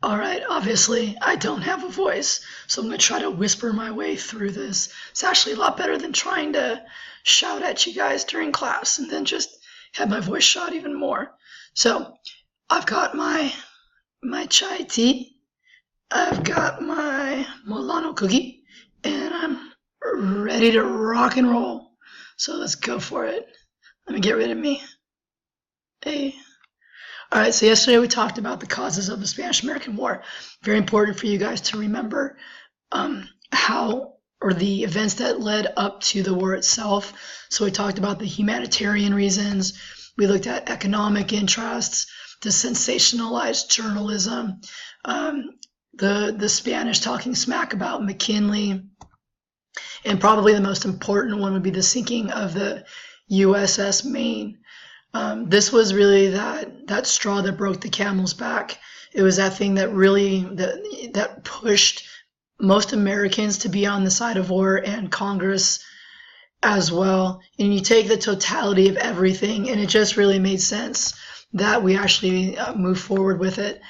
All right, obviously, I don't have a voice, so I'm going to try to whisper my way through this. It's actually a lot better than trying to shout at you guys during class and then just have my voice shot even more. So, I've got my chai tea, I've got my Milano cookie, and I'm ready to rock and roll. So let's go for it. Let me get rid of me. Hey. All right, so yesterday we talked about the causes of the Spanish-American War. Very important for you guys to remember how, or the events that led up to the war itself. So we talked about the humanitarian reasons. We looked at economic interests, the sensationalized journalism, the Spanish talking smack about McKinley, and probably the most important one would be the sinking of the USS Maine. This was really that straw that broke the camel's back. It was that thing that really that pushed most Americans to be on the side of war, and Congress as well. And you take the totality of everything, and it just really made sense that we actually move forward with it.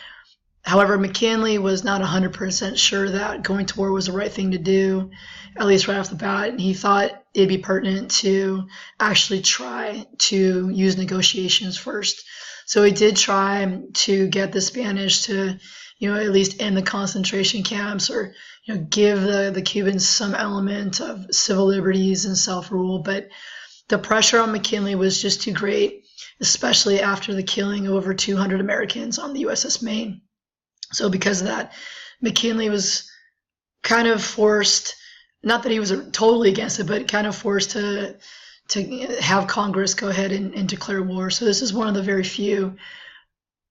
However, McKinley was not 100% sure that going to war was the right thing to do, at least right off the bat. And he thought it'd be pertinent to actually try to use negotiations first. So he did try to get the Spanish to, at least end the concentration camps, or, give the Cubans some element of civil liberties and self-rule. But the pressure on McKinley was just too great, especially after the killing of over 200 Americans on the USS Maine. So because of that, McKinley was kind of forced, not that he was totally against it, but kind of forced to have Congress go ahead and declare war. So this is one of the very few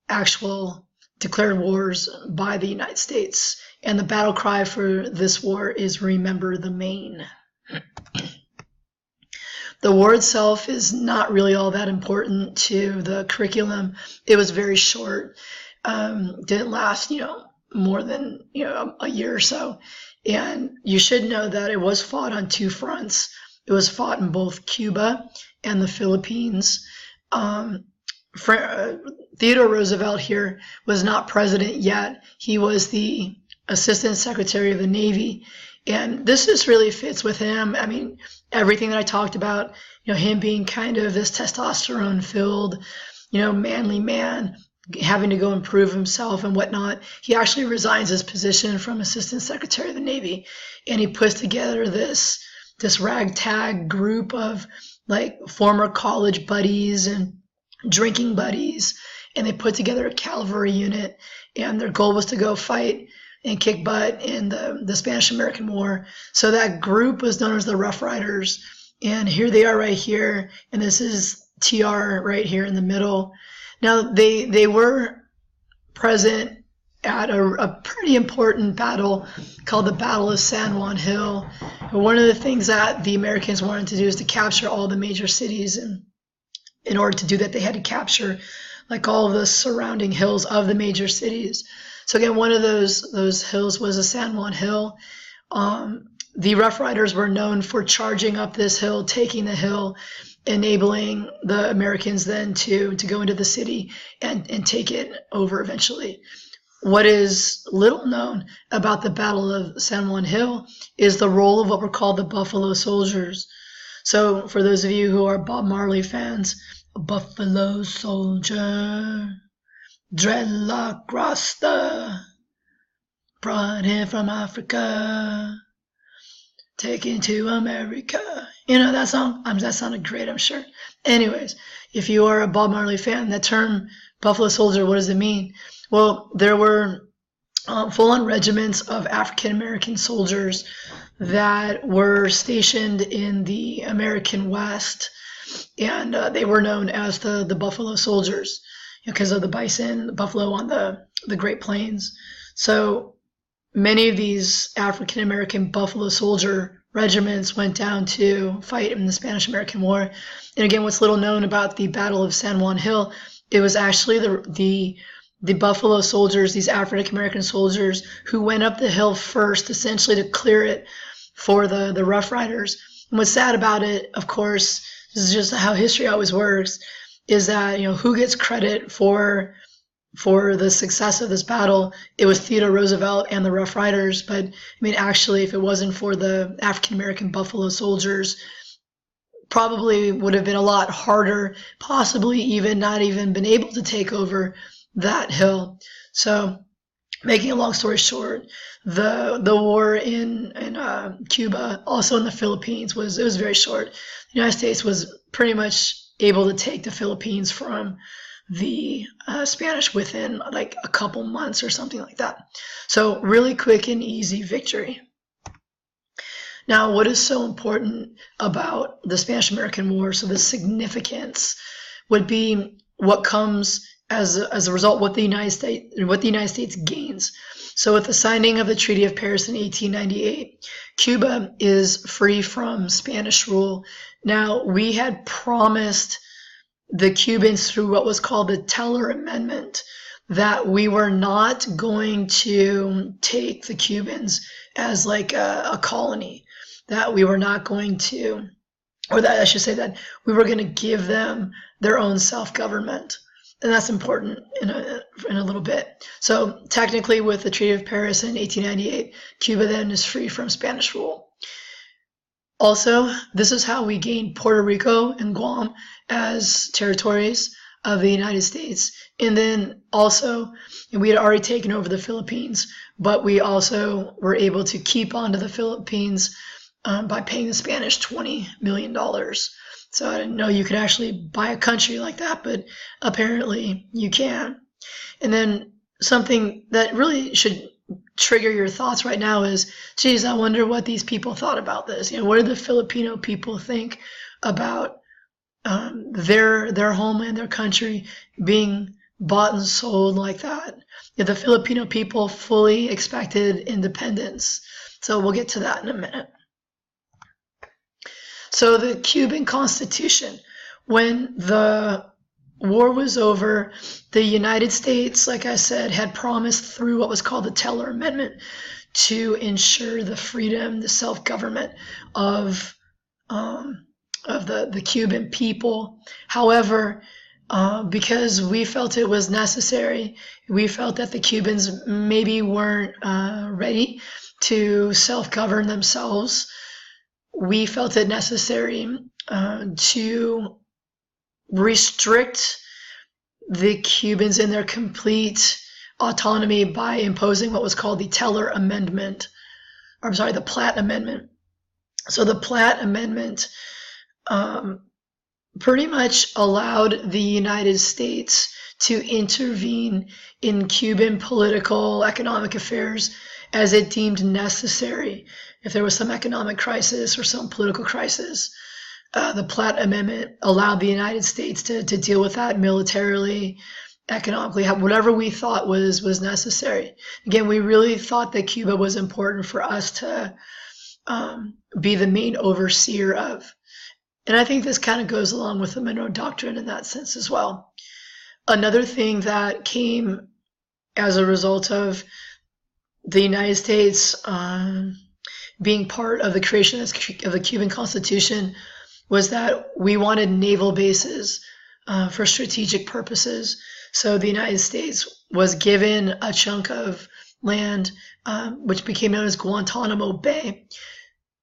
actual declared wars by the United States. And the battle cry for this war is "Remember the Maine." The war itself is not really all that important to the curriculum. It was very short. Didn't last, more than, a year or so. And you should know that it was fought on two fronts. It was fought in both Cuba and the Philippines. Theodore Roosevelt here was not president yet. He was the Assistant Secretary of the Navy. And this just really fits with him. I mean, everything that I talked about, him being kind of this testosterone-filled, manly man, having to go and prove himself and whatnot. He actually resigns his position from Assistant Secretary of the Navy, and he puts together this ragtag group of former college buddies and drinking buddies, and they put together a cavalry unit, and their goal was to go fight and kick butt in the Spanish-American War. So that group was known as the Rough Riders, and here they are right here, and this is TR right here in the middle. Now, they were present at a pretty important battle called the Battle of San Juan Hill. And one of the things that the Americans wanted to do is to capture all the major cities. And in order to do that, they had to capture all of the surrounding hills of the major cities. So again, one of those hills was the San Juan Hill. The Rough Riders were known for charging up this hill, taking the hill, enabling the Americans then to go into the city and take it over eventually. What is little known about the Battle of San Juan Hill is the role of what were called the Buffalo Soldiers. So for those of you who are Bob Marley fans, a Buffalo Soldier, dreadlock Rasta, brought him from Africa, taken to America. That song? That sounded great, I'm sure. Anyways, if you are a Bob Marley fan, that term, Buffalo Soldier, what does it mean? Well, there were full-on regiments of African-American soldiers that were stationed in the American West, and they were known as the Buffalo Soldiers because of the bison, the buffalo on the Great Plains. So many of these African-American Buffalo Soldier regiments went down to fight in the Spanish-American War. And again, what's little known about the Battle of San Juan Hill, it was actually the Buffalo Soldiers, these African-American soldiers, who went up the hill first, essentially to clear it for the Rough Riders. And what's sad about it, of course, this is just how history always works, is that, who gets credit for for the success of this battle, it was Theodore Roosevelt and the Rough Riders. But I mean, actually, if it wasn't for the African American Buffalo Soldiers, probably would have been a lot harder, possibly even not even been able to take over that hill. So, making a long story short, the war in Cuba, also in the Philippines, was very short. The United States was pretty much able to take the Philippines from the Spanish within like a couple months or something like that. So really quick and easy victory. Now, what is so important about the Spanish-American War, so the significance, would be what comes as a result, what the United States gains. So with the signing of the Treaty of Paris in 1898, Cuba is free from Spanish rule. Now, we had promised the Cubans through what was called the Teller Amendment that we were not going to take the Cubans as like a colony, that we were not going to, or that I should say that we were going to give them their own self-government. And that's important in a little bit. So technically, with the Treaty of Paris in 1898, Cuba then is free from Spanish rule. Also, this is how we gained Puerto Rico and Guam as territories of the United States. And then also, we had already taken over the Philippines, but we also were able to keep on to the Philippines by paying the Spanish $20 million. So I didn't know you could actually buy a country like that, but apparently you can. And then something that really should trigger your thoughts right now is, geez, I wonder what these people thought about this. You know, what did the Filipino people think about their homeland, their country being bought and sold like that? Yeah, the Filipino people fully expected independence. So we'll get to that in a minute. So the Cuban Constitution, when the war was over, the United States, like I said, had promised through what was called the Teller Amendment to ensure the freedom, the self-government of the Cuban people. However, because we felt it was necessary, we felt that the Cubans maybe weren't ready to self-govern themselves. We felt it necessary to restrict the Cubans in their complete autonomy by imposing what was called the Teller Amendment, or I'm sorry, the Platt Amendment. So the Platt Amendment pretty much allowed the United States to intervene in Cuban political, economic affairs as it deemed necessary. If there was some economic crisis or some political crisis, the Platt Amendment allowed the United States to deal with that militarily, economically, whatever we thought was necessary. Again, we really thought that Cuba was important for us to be the main overseer of. And I think this kind of goes along with the Monroe Doctrine in that sense as well. Another thing that came as a result of the United States being part of the creation of the Cuban Constitution was that we wanted naval bases for strategic purposes. So the United States was given a chunk of land, which became known as Guantanamo Bay,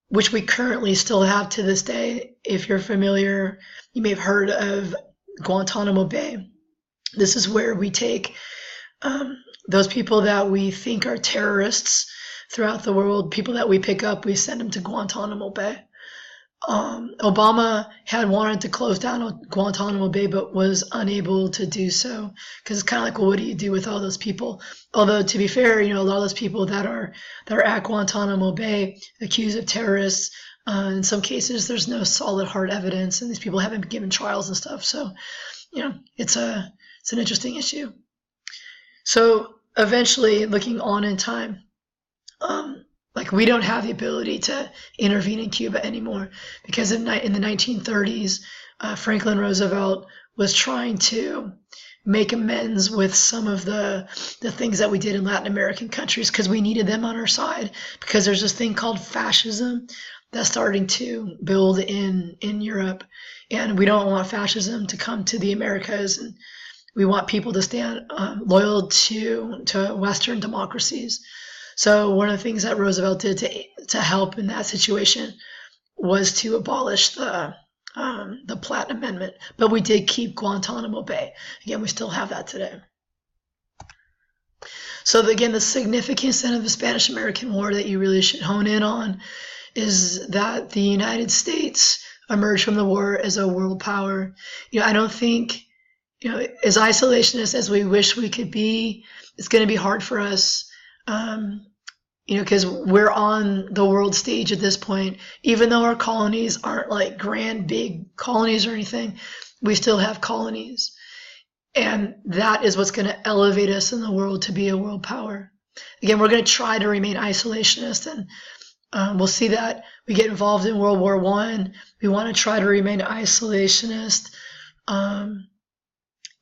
which we currently still have to this day. If you're familiar, you may have heard of Guantanamo Bay. This is where we take those people that we think are terrorists throughout the world, people that we pick up, we send them to Guantanamo Bay. Obama had wanted to close down Guantanamo Bay, but was unable to do so because it's kind of like, well, what do you do with all those people? Although, to be fair, you know, a lot of those people that are at Guantanamo Bay accused of terrorists, in some cases, there's no solid hard evidence, and these people haven't been given trials and stuff. So, you know, it's an interesting issue. So eventually, looking on in time, like we don't have the ability to intervene in Cuba anymore because in the 1930s, Franklin Roosevelt was trying to make amends with some of the things that we did in Latin American countries because we needed them on our side, because there's this thing called fascism that's starting to build in Europe, and we don't want fascism to come to the Americas. And We want people to stand loyal to Western democracies. So one of the things that Roosevelt did to help in that situation was to abolish the Platt Amendment. But we did keep Guantanamo Bay. Again, we still have that today. So again, the significance then of the Spanish-American War that you really should hone in on is that the United States emerged from the war as a world power. I don't think, as isolationist as we wish we could be, it's going to be hard for us, because we're on the world stage at this point. Even though our colonies aren't like grand, big colonies or anything, we still have colonies. And that is what's going to elevate us in the world to be a world power. Again, we're going to try to remain isolationist, and we'll see that we get involved in World War I. We want to try to remain isolationist.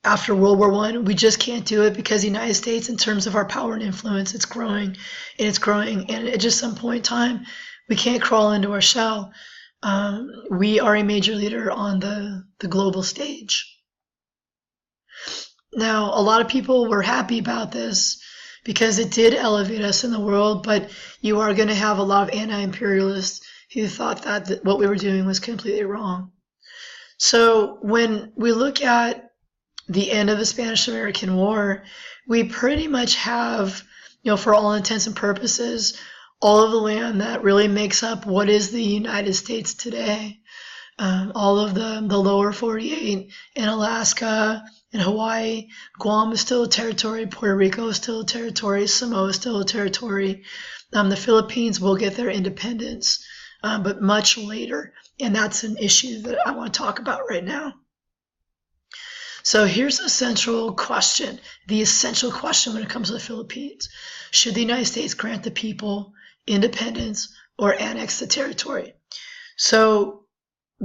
After World War I, we just can't do it because the United States, in terms of our power and influence, it's growing, and it's growing. And at just some point in time, we can't crawl into our shell. We are a major leader on the global stage. Now, a lot of people were happy about this because it did elevate us in the world, but you are going to have a lot of anti-imperialists who thought that what we were doing was completely wrong. So when we look at the end of the Spanish-American War, we pretty much have, for all intents and purposes, all of the land that really makes up what is the United States today. All of the lower 48 and Alaska and Hawaii. Guam is still a territory. Puerto Rico is still a territory. Samoa is still a territory. The Philippines will get their independence, but much later. And that's an issue that I want to talk about right now. So here's the essential question when it comes to the Philippines. Should the United States grant the people independence or annex the territory? So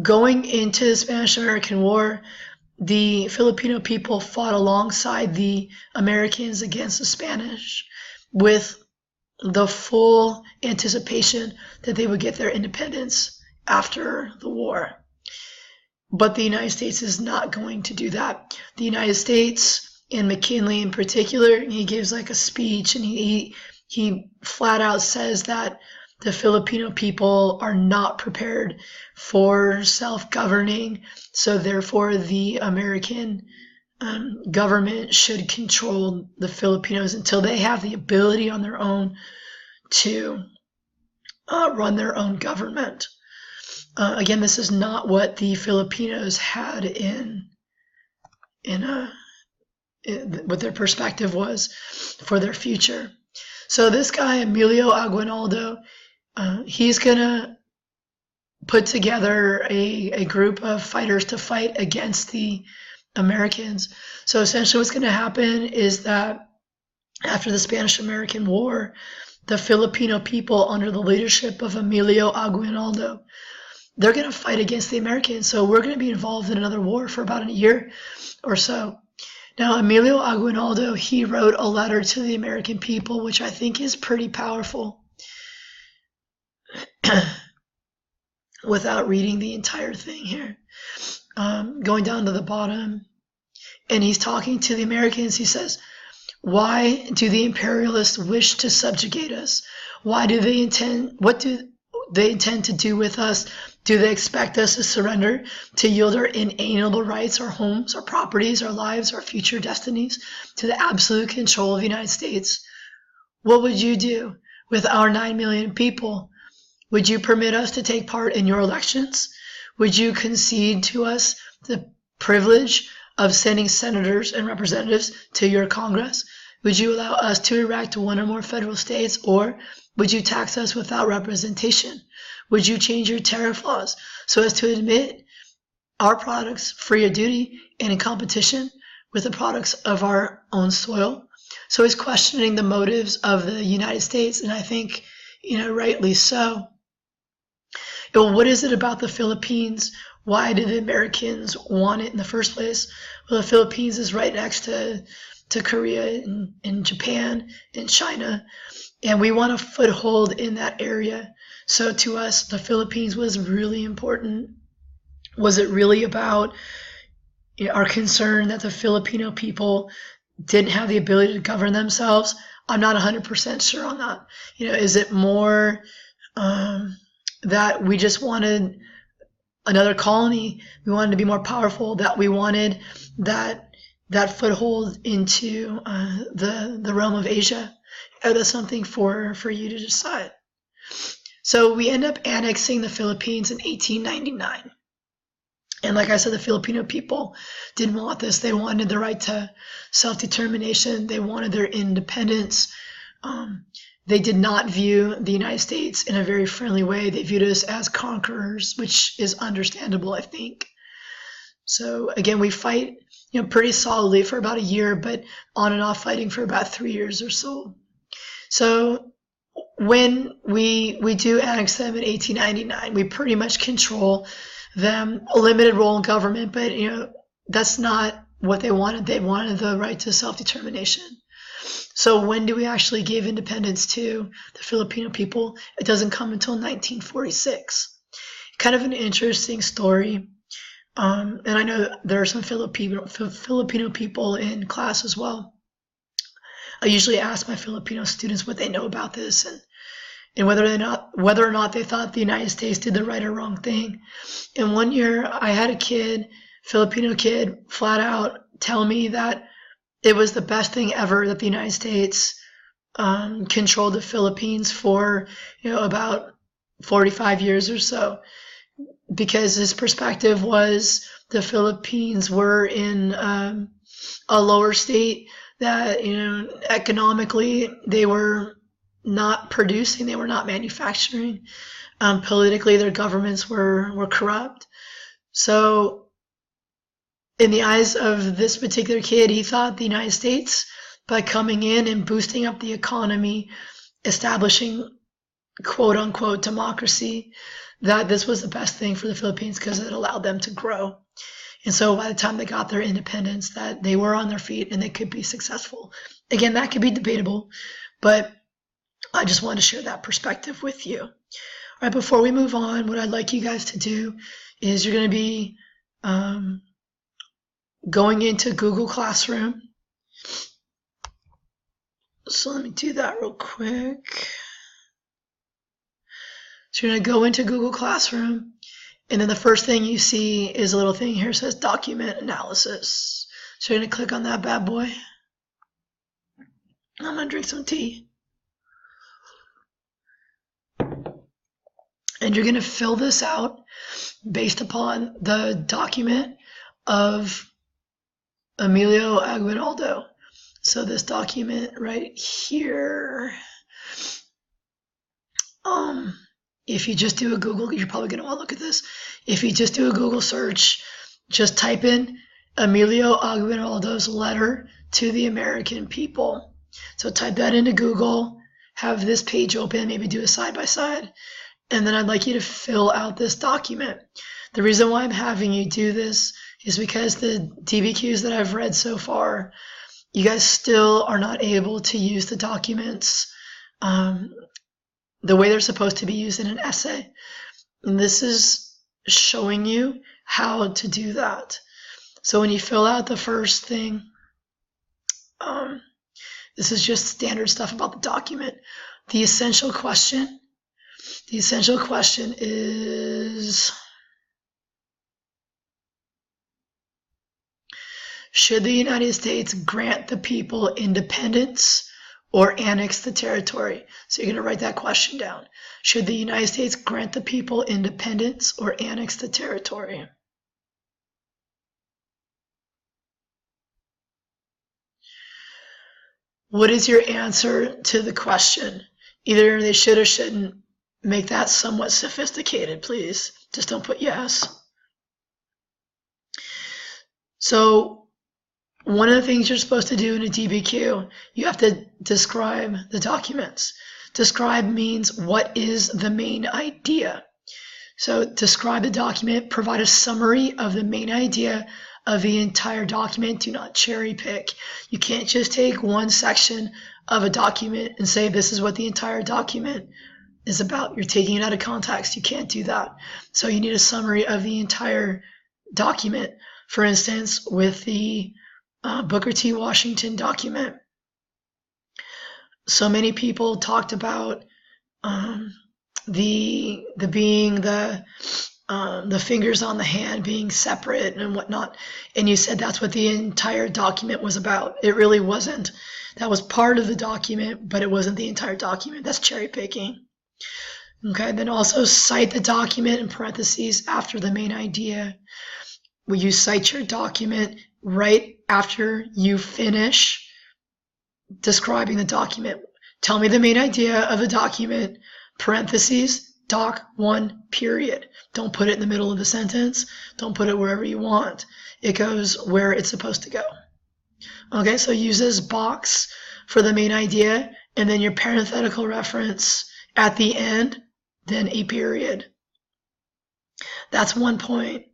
going into the Spanish-American War, the Filipino people fought alongside the Americans against the Spanish with the full anticipation that they would get their independence after the war. But the United States is not going to do that. The United States, and McKinley in particular, he gives like a speech, and he flat out says that the Filipino people are not prepared for self-governing, so therefore the American government should control the Filipinos until they have the ability on their own to run their own government. Again, this is not what the Filipinos had what their perspective was for their future. So this guy, Emilio Aguinaldo, he's going to put together a group of fighters to fight against the Americans. So essentially what's going to happen is that after the Spanish-American War, the Filipino people under the leadership of Emilio Aguinaldo, they're going to fight against the Americans. So we're going to be involved in another war for about a year or so. Now, Emilio Aguinaldo, he wrote a letter to the American people, which I think is pretty powerful. Without reading the entire thing here. Going down to the bottom, and he's talking to the Americans. He says, why do the imperialists wish to subjugate us? What do they intend to do with us? Do they expect us to surrender, to yield our inalienable rights, our homes, our properties, our lives, our future destinies to the absolute control of the United States? What would you do with our 9 million people? Would you permit us to take part in your elections? Would you concede to us the privilege of sending senators and representatives to your Congress? Would you allow us to erect one or more federal states, or would you tax us without representation? Would you change your tariff laws so as to admit our products free of duty and in competition with the products of our own soil? So he's questioning the motives of the United States, and I think, rightly so. Well, what is it about the Philippines? Why did the Americans want it in the first place? Well, the Philippines is right next to Korea and Japan and China, and we want a foothold in that area. So to us, the Philippines was really important. Was it really about, are concerned that the Filipino people didn't have the ability to govern themselves. I'm not 100% sure on that. Is it more that we just wanted another colony, we wanted to be more powerful, that we wanted that foothold into the realm of Asia? That's something for you to decide. So we end up annexing the Philippines in 1899. And like I said, the Filipino people didn't want this. They wanted the right to self-determination. They wanted their independence. They did not view the United States in a very friendly way. They viewed us as conquerors, which is understandable, I think. So again, we fight, pretty solidly for about a year, but on and off fighting for about 3 years or so. So when we do annex them in 1899, we pretty much control them, a limited role in government, but that's not what they wanted. They wanted the right to self-determination. So when do we actually give independence to the Filipino people? It doesn't come until 1946. Kind of an interesting story. And I know there are some Filipino people in class as well. I usually ask my Filipino students what they know about this and whether or not they thought the United States did the right or wrong thing. And one year I had a Filipino kid, flat out tell me that it was the best thing ever that the United States controlled the Philippines for about 45 years or so, because his perspective was the Philippines were in a lower state, that economically they were not producing, they were not manufacturing. Politically, their governments were corrupt. So in the eyes of this particular kid, he thought the United States, by coming in and boosting up the economy, establishing quote unquote democracy, that this was the best thing for the Philippines because it allowed them to grow. And so by the time they got their independence, that they were on their feet and they could be successful. Again, that could be debatable, but I just wanted to share that perspective with you. All right, before we move on, what I'd like you guys to do is you're going to be going into Google Classroom. So let me do that real quick. So you're going to go into Google Classroom, and then the first thing you see is a little thing here that says Document Analysis. So you're going to click on that bad boy. I'm going to drink some tea. And you're going to fill this out based upon the document of Emilio Aguinaldo. So this document right here, if you just do a Google, you're probably going to want to look at this. If you just do a Google search, just type in Emilio Aguinaldo's letter to the American people. So type that into Google, have this page open, maybe do a side-by-side, and then I'd like you to fill out this document. The reason why I'm having you do this is because the DBQs that I've read so far, you guys still are not able to use the documents the way they're supposed to be used in an essay. And this is showing you how to do that. So when you fill out the first thing, this is just standard stuff about the document. The essential question is, should the United States grant the people independence or annex the territory? So you're going to write that question down. Should the United States grant the people independence or annex the territory? What is your answer to the question? Either they should or shouldn't. Make that somewhat sophisticated, please. Just don't put yes. So one of the things you're supposed to do in a DBQ, you have to describe the documents. Describe means what is the main idea. So describe the document, provide a summary of the main idea of the entire document. Do not cherry pick. You can't just take one section of a document and say this is what the entire document is about. You're taking it out of context. You can't do that. So you need a summary of the entire document. For instance, with the Booker T. Washington document, so many people talked about the fingers on the hand being separate and whatnot, and you said that's what the entire document was about. It really wasn't. That was part of the document, but it wasn't the entire document. That's cherry picking. Okay, then also cite the document in parentheses after the main idea. Will you cite your document right after you finish describing the document? Tell me the main idea of the document, parentheses, doc 1, period. Don't put it in the middle of the sentence. Don't put it wherever you want. It goes where it's supposed to go. Okay, so use this box for the main idea, and then your parenthetical reference at the end, then a period. That's one point.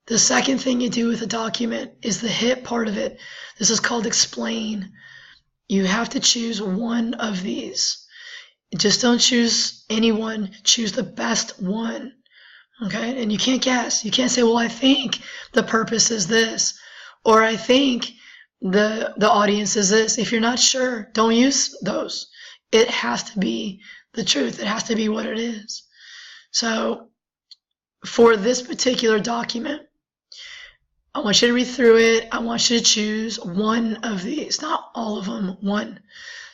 The second thing you do with a document is the hit part of it. This is called explain. You have to choose one of these. Just don't choose any one. Choose the best one. Okay? And you can't guess. You can't say, well, I think the purpose is this, or I think the audience is this. If you're not sure, don't use those. It has to be the truth. It has to be what it is. So for this particular document, I want you to read through it. I want you to choose one of these, not all of them, one.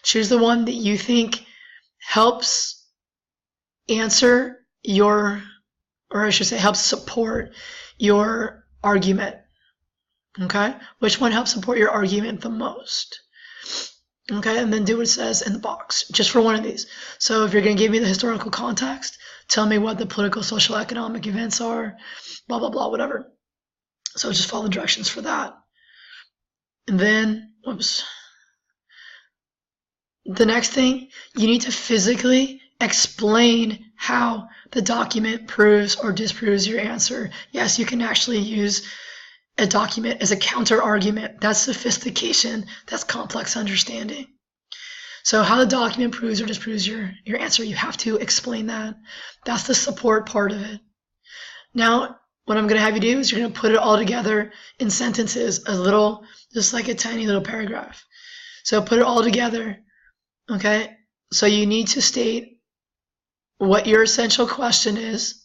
Choose the one that you think helps answer your, or I should say helps support your argument. Okay? Which one helps support your argument the most? Okay, and then do what it says in the box, just for one of these. So if you're going to give me the historical context, tell me what the political, social, economic events are, blah, blah, blah, whatever. So just follow the directions for that. And then, the next thing, you need to physically explain how the document proves or disproves your answer. Yes, you can actually use a document as a counter argument. That's sophistication. That's complex understanding. So how the document proves or disproves your answer, you have to explain that. That's the support part of it. Now, what I'm going to have you do is you're going to put it all together in sentences, a little, just like a tiny little paragraph. So put it all together, okay? So you need to state what your essential question is.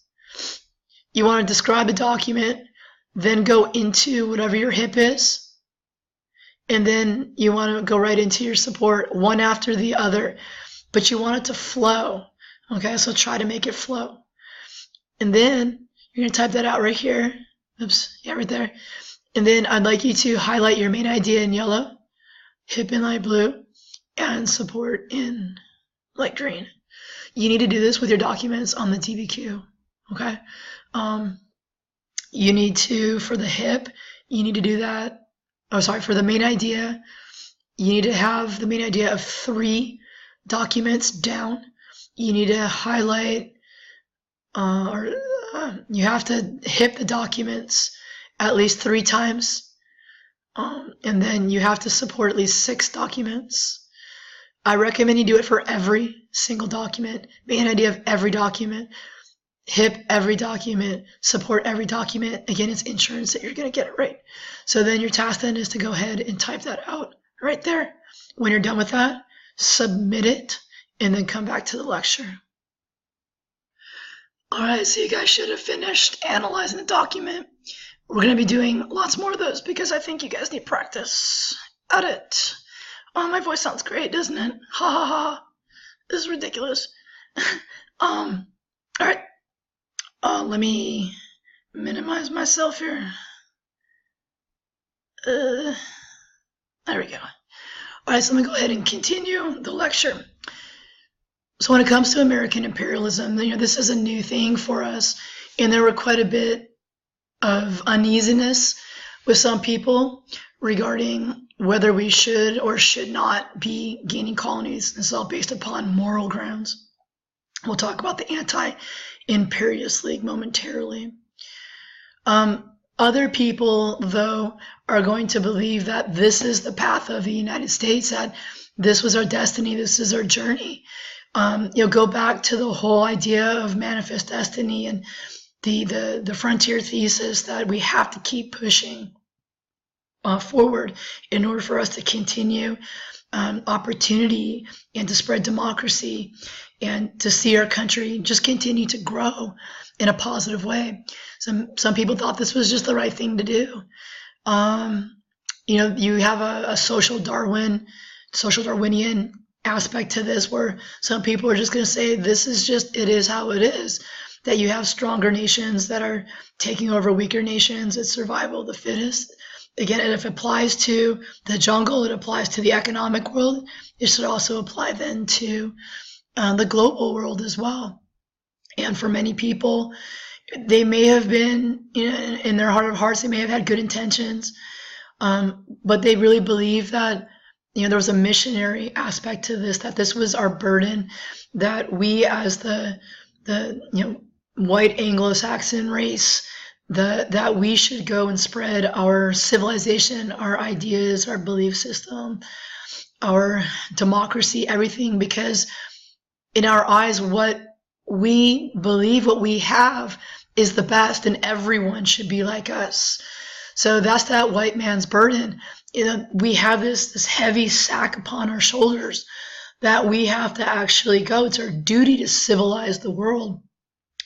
You want to describe a document, then go into whatever your hip is, and then you want to go right into your support, one after the other, but you want it to flow, okay? So try to make it flow. And then you're going to type that out right here. Oops, yeah, right there. And then I'd like you to highlight your main idea in yellow, hip in light blue, and support in light green. You need to do this with your documents on the TBQ, okay? You need to, for the hip, you need to do that. Oh, sorry, for the main idea, you need to have the main idea of 3 documents down. You need to highlight, you have to hit the documents at least 3 times. And then you have to support at least 6 documents. I recommend you do it for every single document, main idea of every document. Hip every document, support every document. Again, it's insurance that you're going to get it right. So then your task then is to go ahead and type that out right there. When you're done with that, submit it, and then come back to the lecture. All right, so you guys should have finished analyzing the document. We're going to be doing lots more of those because I think you guys need practice at it. Oh, my voice sounds great, doesn't it? Ha ha ha. This is ridiculous. All right. Let me minimize myself here. There we go. All right, so let me go ahead and continue the lecture. So when it comes to American imperialism, this is a new thing for us, and there were quite a bit of uneasiness with some people regarding whether we should or should not be gaining colonies. This is all based upon moral grounds. We'll talk about the Anti-Imperialist League momentarily. Other people, though, are going to believe that this is the path of the United States, that this was our destiny, this is our journey. Go back to the whole idea of manifest destiny and the frontier thesis that we have to keep pushing forward in order for us to continue opportunity and to spread democracy and to see our country just continue to grow in a positive way. Some people thought this was just the right thing to do. You have a social Darwinian aspect to this, where some people are just going to say this is just, it is how it is, that you have stronger nations that are taking over weaker nations. It's survival of the fittest. Again, and if it applies to the jungle, it applies to the economic world. It should also apply then to the global world as well. And for many people, they may have been, in their heart of hearts, they may have had good intentions, but they really believe that, there was a missionary aspect to this, that this was our burden, that we as the white Anglo-Saxon race, that we should go and spread our civilization, our ideas, our belief system, our democracy, everything, because in our eyes, what we believe, what we have is the best, and everyone should be like us. So that's that white man's burden. We have this heavy sack upon our shoulders that we have to actually go. It's our duty to civilize the world.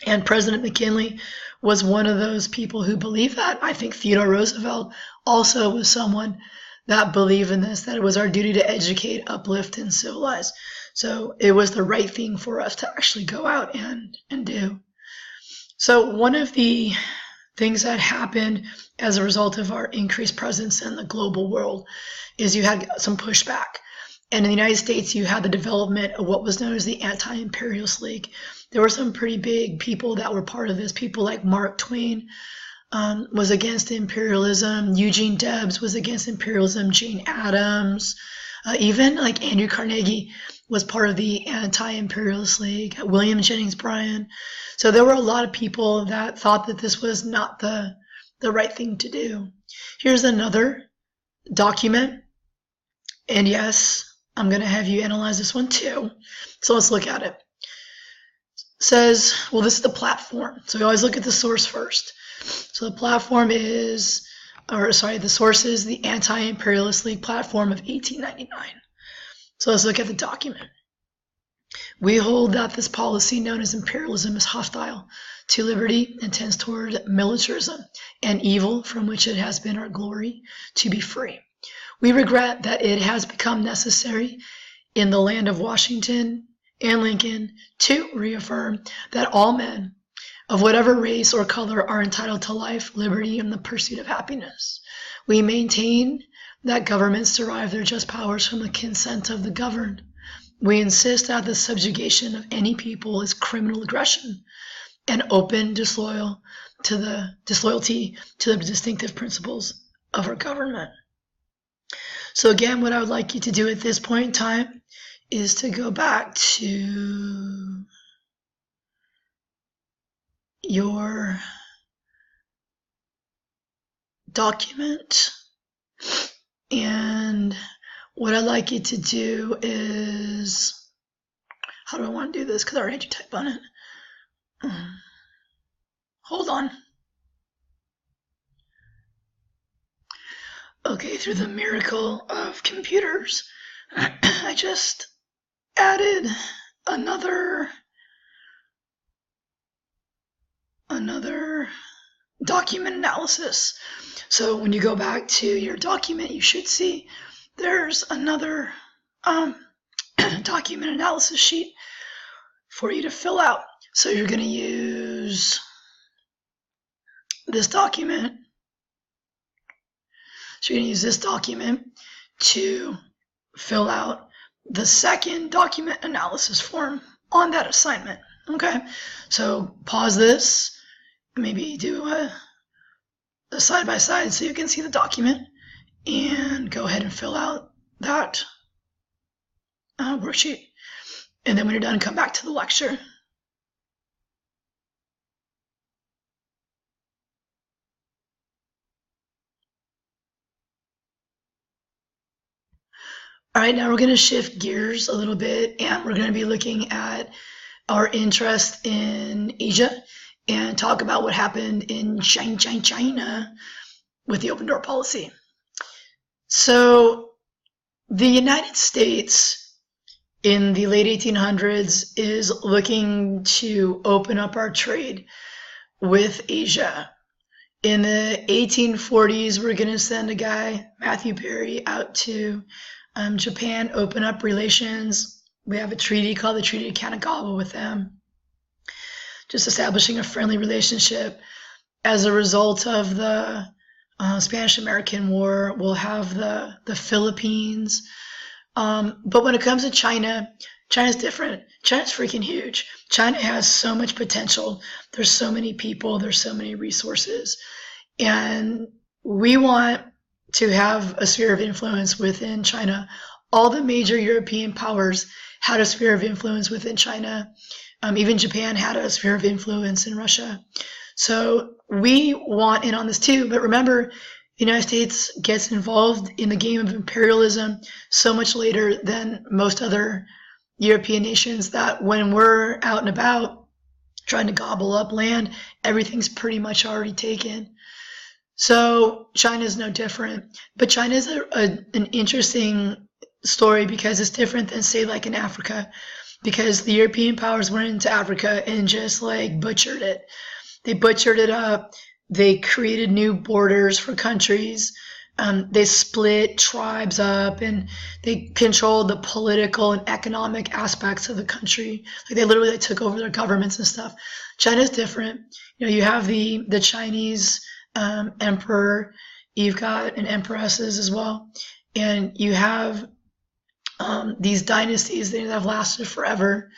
And President McKinley was one of those people who believed that. I think Theodore Roosevelt also was someone that believed in this, that it was our duty to educate, uplift, and civilize. So it was the right thing for us to actually go out and do. So one of the things that happened as a result of our increased presence in the global world is you had some pushback. And in the United States, you had the development of what was known as the Anti-Imperialist League. There were some pretty big people that were part of this. People like Mark Twain was against imperialism. Eugene Debs was against imperialism. Jane Addams, even like Andrew Carnegie was part of the Anti-Imperialist League. William Jennings Bryan. So there were a lot of people that thought that this was not the right thing to do. Here's another document. And yes, I'm going to have you analyze this one too. So let's look at it. It says, well, this is the platform. So we always look at the source first. So the platform the source is the Anti-Imperialist League platform of 1899. So let's look at the document. We hold that this policy known as imperialism is hostile to liberty and tends toward militarism and evil, from which it has been our glory to be free. We regret that it has become necessary in the land of Washington and Lincoln to reaffirm that all men of whatever race or color are entitled to life, liberty, and the pursuit of happiness. We maintain that governments derive their just powers from the consent of the governed. We insist that the subjugation of any people is criminal aggression and open disloyalty to the distinctive principles of our government. So again, what I would like you to do at this point in time is to go back to your document, and what I'd like you to do is, how do I want to do this? Because I already had you type on it. Hold on. Okay, through the miracle of computers, I just added another document analysis. So when you go back to your document, you should see there's another document analysis sheet for you to fill out. So you're going to use this document. So you're going to use this document to fill out the second document analysis form on that assignment. Okay, so pause this, maybe do a side by side so you can see the document, and go ahead and fill out that worksheet. And then when you're done, come back to the lecture. All right, now we're going to shift gears a little bit, and we're going to be looking at our interest in Asia and talk about what happened in China with the open door policy. So the United States in the late 1800s is looking to open up our trade with Asia. In the 1840s, we're going to send a guy, Matthew Perry, out to Japan, open up relations. We have a treaty called the Treaty of Kanagawa with them, just establishing a friendly relationship. As a result of the Spanish-American War, we'll have the Philippines. But when it comes to China, China's different. China's freaking huge. China has so much potential. There's so many people. There's so many resources. And we want to have a sphere of influence within China. All the major European powers had a sphere of influence within China. Even Japan had a sphere of influence in Russia. So we want in on this too. But remember, the United States gets involved in the game of imperialism so much later than most other European nations that when we're out and about trying to gobble up land, everything's pretty much already taken. So China is no different. But China is an interesting story because it's different than, say, like in Africa, because the European powers went into Africa and just like butchered it. They butchered it up. They created new borders for countries. They split tribes up, and they controlled the political and economic aspects of the country. Like they literally took over their governments and stuff. China's different. You know, you have the Chinese emperor. You've got an empresses as well, and you have these dynasties that have lasted forever.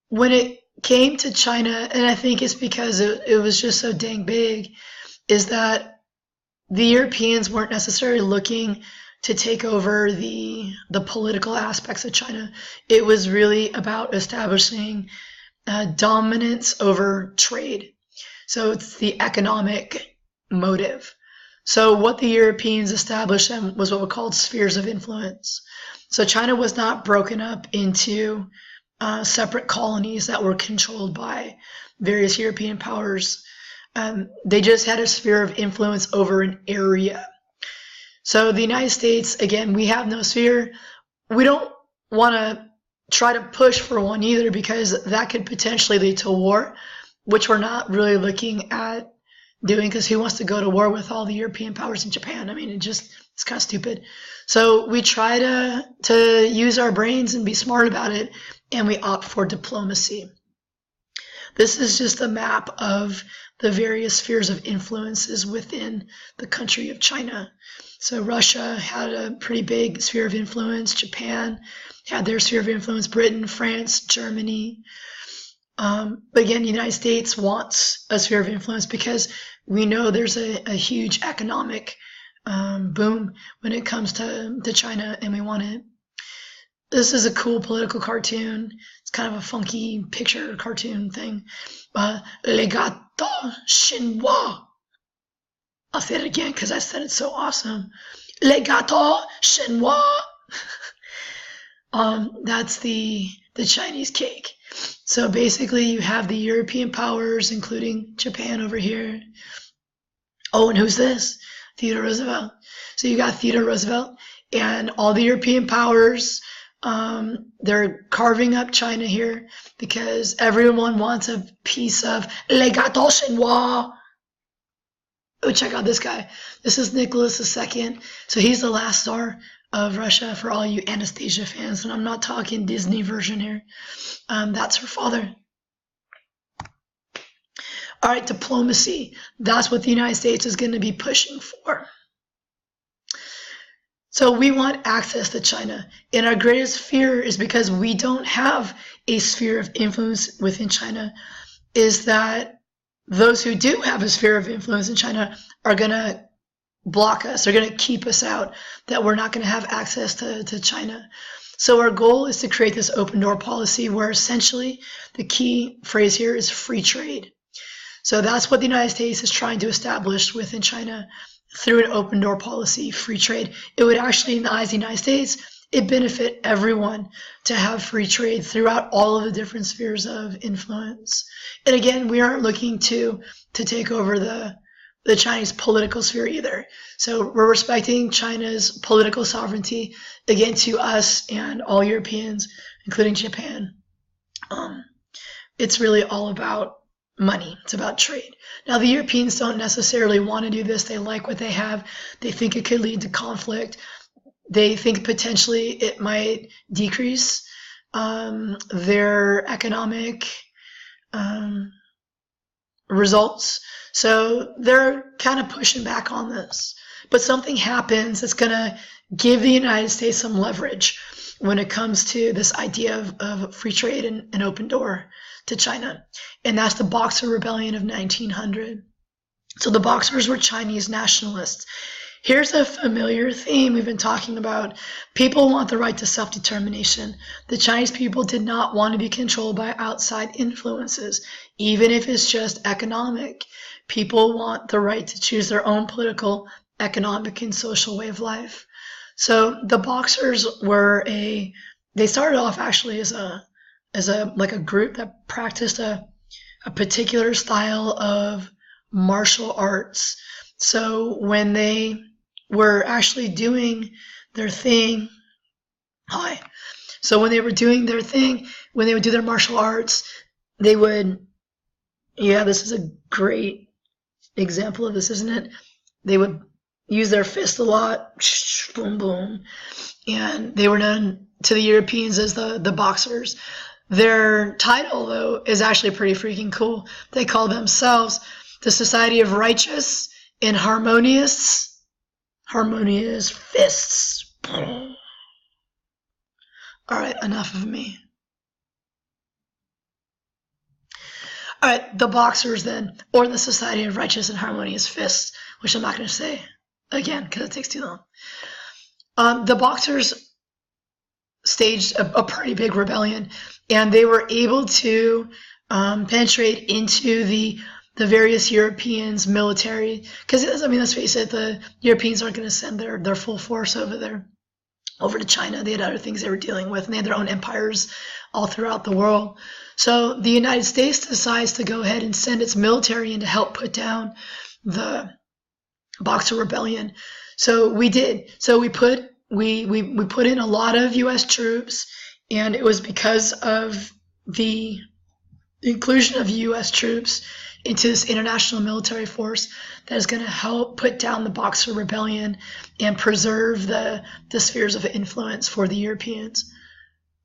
When it came to China, and I think it's because it was just so dang big, is that the Europeans weren't necessarily looking to take over the political aspects of China. It was really about establishing dominance over trade. So it's the economic motive. So what the Europeans established was what were called spheres of influence. So China was not broken up into separate colonies that were controlled by various European powers. They just had a sphere of influence over an area. So the United States, again, we have no sphere. We don't want to try to push for one either, because that could potentially lead to war, which we're not really looking at doing, because who wants to go to war with all the European powers in Japan? I mean, it's kind of stupid. So we try to use our brains and be smart about it, and we opt for diplomacy. This is just a map of the various spheres of influences within the country of China. So Russia had a pretty big sphere of influence. Japan had their sphere of influence. Britain, France, Germany. But again, the United States wants a sphere of influence because we know there's a huge economic boom when it comes to China, and we want it. This is a cool political cartoon. It's kind of a funky picture cartoon thing. Le gâteau chinois. I'll say it again because I said it so awesome. Le gâteau chinois. That's the Chinese cake. So basically you have the European powers, including Japan over here. Oh, and who's this? Theodore Roosevelt. So you got Theodore Roosevelt and all the European powers. They're carving up China here because everyone wants a piece of le gâteau chinois. Oh, check out this guy. This is Nicholas II. So he's the last Tsar of Russia for all you Anastasia fans. And I'm not talking Disney version here. That's her father. All right, diplomacy. That's what the United States is going to be pushing for. So we want access to China. And our greatest fear is because we don't have a sphere of influence within China, is that those who do have a sphere of influence in China are going to block us. They're going to keep us out, that we're not going to have access to China. So our goal is to create this open door policy where essentially the key phrase here is free trade. So that's what the United States is trying to establish within China through an open door policy, free trade. It would actually, in the eyes of the United States, it benefit everyone to have free trade throughout all of the different spheres of influence. And again, we aren't looking to take over the Chinese political sphere either. So we're respecting China's political sovereignty, again, to us and all Europeans, including Japan. It's really all about money. It's about trade. Now, the Europeans don't necessarily want to do this. They like what they have. They think it could lead to conflict. They think potentially it might decrease their economic results. So they're kind of pushing back on this. But something happens that's going to give the United States some leverage when it comes to this idea of free trade and an open door to China. And that's the Boxer Rebellion of 1900. So the Boxers were Chinese nationalists. Here's a familiar theme we've been talking about. People want the right to self-determination. The Chinese people did not want to be controlled by outside influences, even if it's just economic. People want the right to choose their own political, economic, and social way of life. So the Boxers were they started off actually as a group that practiced a particular style of martial arts. So when they were actually doing their thing, when they would do their martial arts, they would, this is a great example of this, isn't it? They would use their fist a lot, boom, boom, and they were known to the Europeans as the Boxers. Their title, though, is actually pretty freaking cool. They call themselves the Society of Righteous and Harmonious Fists. All right, enough of me. All right, the Boxers then, or the Society of Righteous and Harmonious Fists, which I'm not going to say again because it takes too long. The Boxers staged a pretty big rebellion, and they were able to penetrate into the various Europeans' military, because let's face it, the Europeans aren't going to send their full force over to China. They had other things they were dealing with, and they had their own empires all throughout the world. So the United States decides to go ahead and send its military in to help put down the Boxer Rebellion. So we did. So we put in a lot of U.S. troops, and it was because of the inclusion of U.S. troops into this international military force that is going to help put down the Boxer Rebellion and preserve the spheres of influence for the Europeans.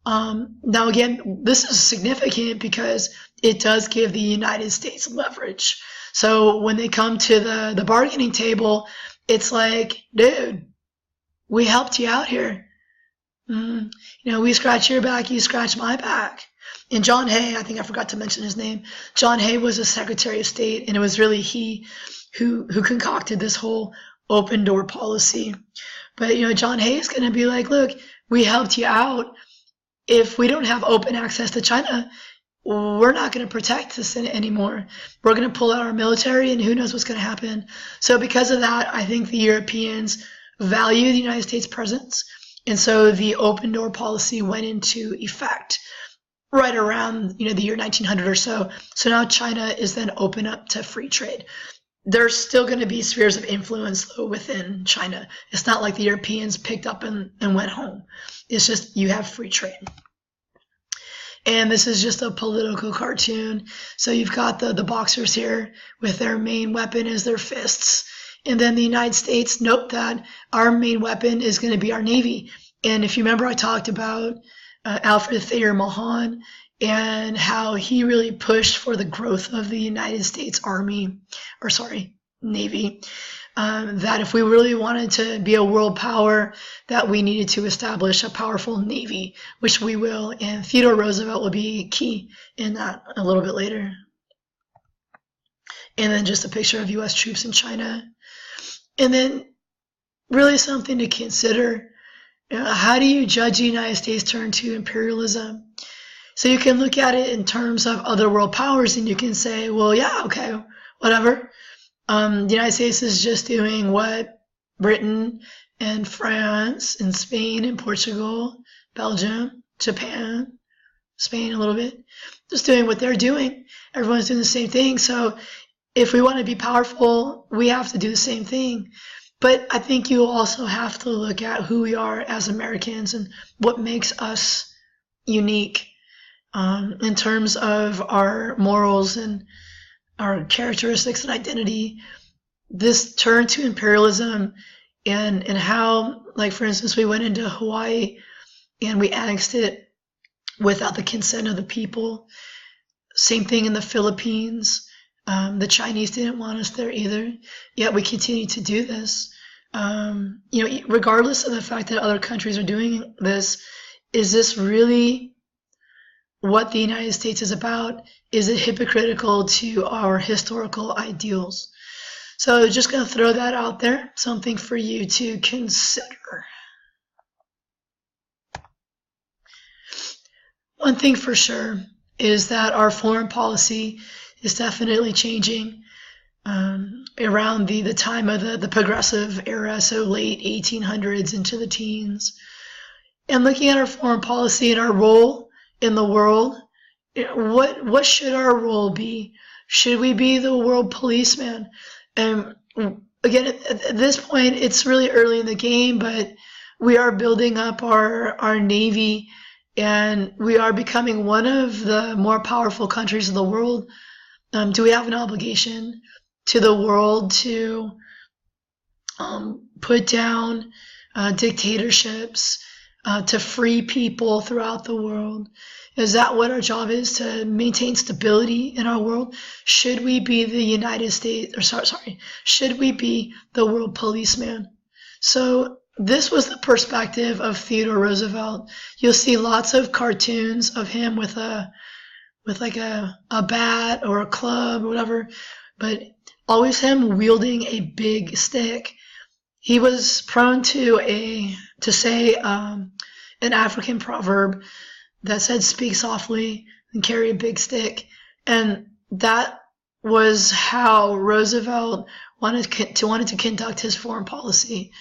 Now, again, this is significant because it does give the United States leverage. So when they come to the bargaining table, it's like, dude, we helped you out here. We scratch your back, you scratch my back. And John Hay, I think I forgot to mention his name. John Hay was a Secretary of State, and it was really he who concocted this whole open door policy. But, John Hay is going to be like, look, we helped you out. If we don't have open access to China, we're not going to protect this anymore. We're going to pull out our military, and who knows what's going to happen. So because of that, I think the Europeans value the United States presence. And so the open door policy went into effect right around, the year 1900 or so. So now China is then open up to free trade. There's still going to be spheres of influence, though, within China. It's not like the Europeans picked up and went home. It's just you have free trade. And this is just a political cartoon. So you've got the Boxers here with their main weapon as their fists. And then the United States, note that our main weapon is going to be our Navy. And if you remember, I talked about Alfred Thayer Mahan and how he really pushed for the growth of the United States Navy. That if we really wanted to be a world power, that we needed to establish a powerful Navy, which we will. And Theodore Roosevelt will be key in that a little bit later. And then just a picture of U.S. troops in China. And then really something to consider. How do you judge the United States' turn to imperialism? So you can look at it in terms of other world powers, and you can say, well, yeah, okay, whatever. The United States is just doing what Britain and France and Spain and Portugal, Belgium, Japan, Spain a little bit, just doing what they're doing. Everyone's doing the same thing. So if we want to be powerful, we have to do the same thing. But I think you also have to look at who we are as Americans and what makes us unique in terms of our morals and our characteristics and identity. This turn to imperialism and how, like, for instance, we went into Hawaii and we annexed it without the consent of the people. Same thing in the Philippines. The Chinese didn't want us there either, yet we continue to do this. Regardless of the fact that other countries are doing this, is this really what the United States is about? Is it hypocritical to our historical ideals? So just going to throw that out there, something for you to consider. One thing for sure is that our foreign policy is definitely changing around the time of the progressive era, so late 1800s into the teens. And looking at our foreign policy and our role in the world, what should our role be? Should we be the world policeman? And again, at this point, it's really early in the game, but we are building up our Navy, and we are becoming one of the more powerful countries in the world. Do we have an obligation to the world to put down dictatorships, to free people throughout the world? Is that what our job is, to maintain stability in our world? Should we be the United States, should we be the world policeman? So this was the perspective of Theodore Roosevelt. You'll see lots of cartoons of him with like a bat or a club or whatever, but always him wielding a big stick. He was prone to say an African proverb that said, "Speak softly and carry a big stick," and that was how Roosevelt wanted to conduct his foreign policy.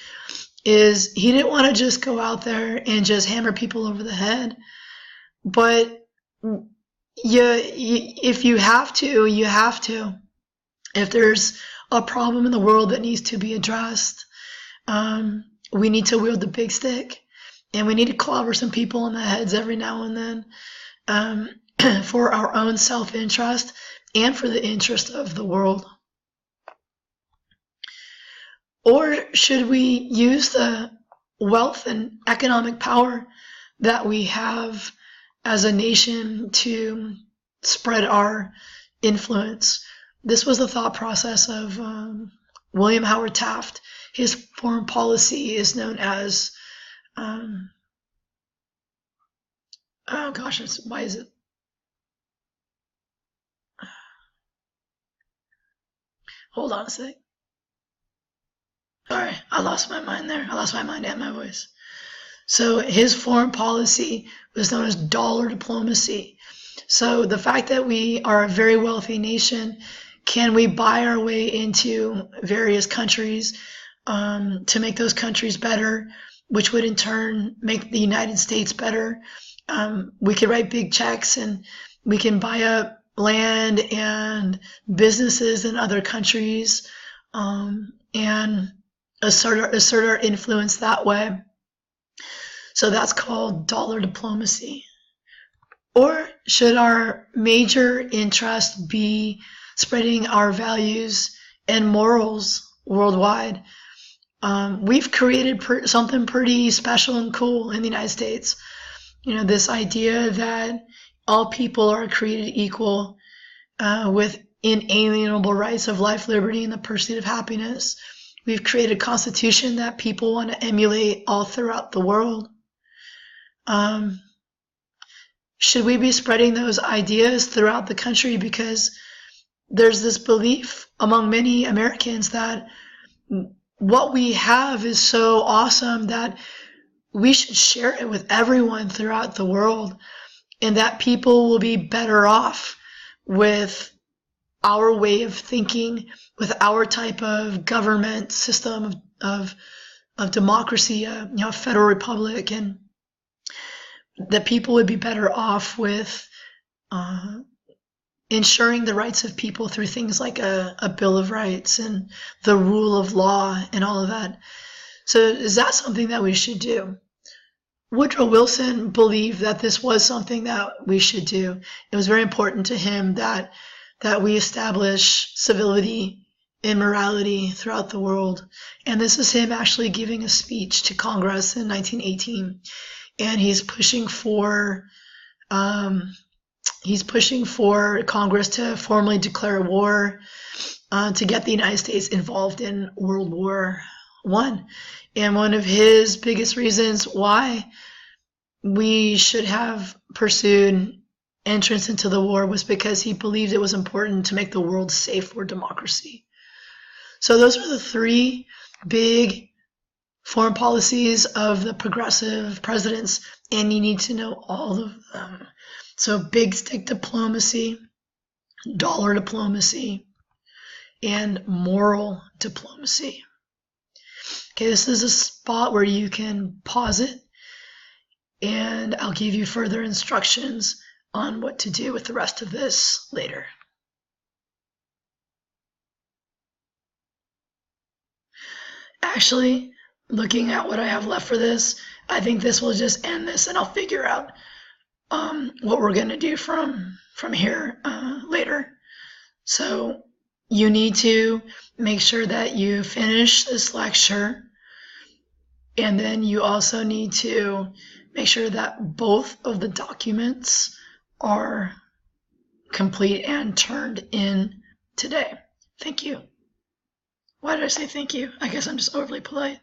Is he didn't want to just go out there and just hammer people over the head, but if you have to, you have to. If there's a problem in the world that needs to be addressed, we need to wield the big stick, and we need to clobber some people in the heads every now and then for our own self-interest and for the interest of the world. Or should we use the wealth and economic power that we have as a nation to spread our influence? This was the thought process of William Howard Taft. His foreign policy is known as, why is it? Hold on a sec. Sorry, I lost my mind there. I lost my mind and my voice. So his foreign policy was known as dollar diplomacy. So the fact that we are a very wealthy nation, can we buy our way into various countries to make those countries better, which would in turn make the United States better? We could write big checks and we can buy up land and businesses in other countries and assert our influence that way. So that's called dollar diplomacy. Or should our major interest be spreading our values and morals worldwide? We've created something pretty special and cool in the United States. This idea that all people are created equal with inalienable rights of life, liberty, and the pursuit of happiness. We've created a constitution that people want to emulate all throughout the world. Should we be spreading those ideas throughout the country? Because there's this belief among many Americans that what we have is so awesome that we should share it with everyone throughout the world, and that people will be better off with our way of thinking, with our type of government system of democracy, a federal republic, and that people would be better off with ensuring the rights of people through things like a Bill of Rights and the rule of law and all of that. So is that something that we should do? Woodrow Wilson believed that this was something that we should do. It was very important to him that we establish civility and morality throughout the world. And this is him actually giving a speech to Congress in 1918. And he's pushing for Congress to formally declare war to get the United States involved in World War I. And one of his biggest reasons why we should have pursued entrance into the war was because he believed it was important to make the world safe for democracy. So those are the three big foreign policies of the progressive presidents, and you need to know all of them. So big stick diplomacy, dollar diplomacy, and moral diplomacy. Okay, this is a spot where you can pause it, and I'll give you further instructions on what to do with the rest of this later. Actually, looking at what I have left for this, I think this will just end this, and I'll figure out what we're going to do from here later. So you need to make sure that you finish this lecture, and then you also need to make sure that both of the documents are complete and turned in today. Thank you. Why did I say thank you? I guess I'm just overly polite.